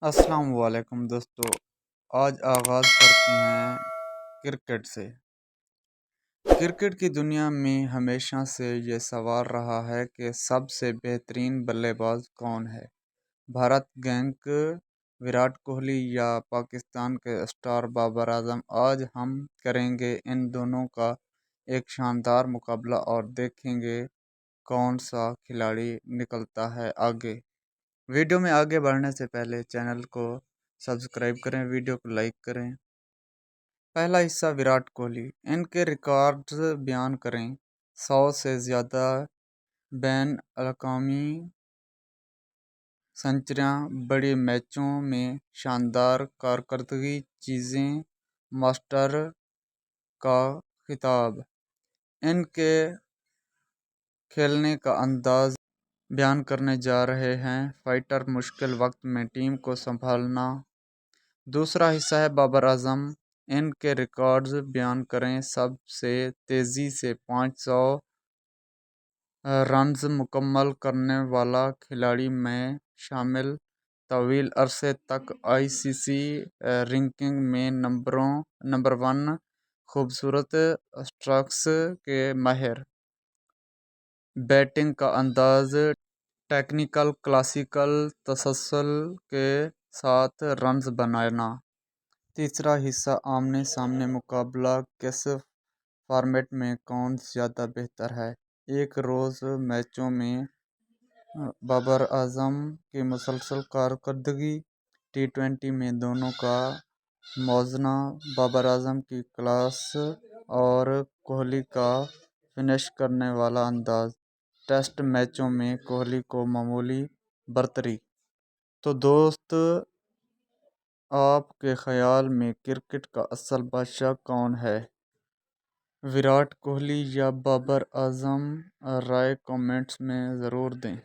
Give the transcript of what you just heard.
السلام علیکم دوستو، آج آغاز کرتے ہیں کرکٹ سے۔ کرکٹ کی دنیا میں ہمیشہ سے یہ سوال رہا ہے کہ سب سے بہترین بلے باز کون ہے؟ بھارت گینگ وراٹ کوہلی یا پاکستان کے اسٹار بابر اعظم؟ آج ہم کریں گے ان دونوں کا ایک شاندار مقابلہ اور دیکھیں گے کون سا کھلاڑی نکلتا ہے آگے۔ ویڈیو میں آگے بڑھنے سے پہلے چینل کو سبسکرائب کریں، ویڈیو کو لائک کریں۔ پہلا حصہ وراٹ کوہلی، ان کے ریکارڈز بیان کریں۔ 100 سے زیادہ بین الاقوامی سنچریاں، بڑے میچوں میں شاندار کارکردگی، چیزیں ماسٹر کا خطاب۔ ان کے کھیلنے کا انداز بیان کرنے جا رہے ہیں۔ فائٹر، مشکل وقت میں ٹیم کو سنبھالنا۔ دوسرا حصہ ہے بابر اعظم، ان کے ریکارڈز بیان کریں۔ سب سے تیزی سے 500 رنز مکمل کرنے والا کھلاڑی میں شامل۔ طویل عرصے تک آئی سی سی رینکنگ میں نمبر 1۔ خوبصورت اسٹروکس کے ماہر۔ بیٹنگ کا انداز ٹیکنیکل، کلاسیکل تسلسل کے ساتھ رنز بنانا۔ تیسرا حصہ آمنے سامنے مقابلہ، کس فارمیٹ میں کون زیادہ بہتر ہے؟ ایک روز میچوں میں بابر اعظم کی مسلسل کارکردگی، T20 میں دونوں کا موازنہ، بابر اعظم کی کلاس اور کوہلی کا فنش کرنے والا انداز، ٹیسٹ میچوں میں کوہلی کو معمولی برتری۔ تو دوست، آپ کے خیال میں کرکٹ کا اصل بادشاہ کون ہے؟ وراٹ کوہلی یا بابر اعظم؟ رائے کامنٹس میں ضرور دیں۔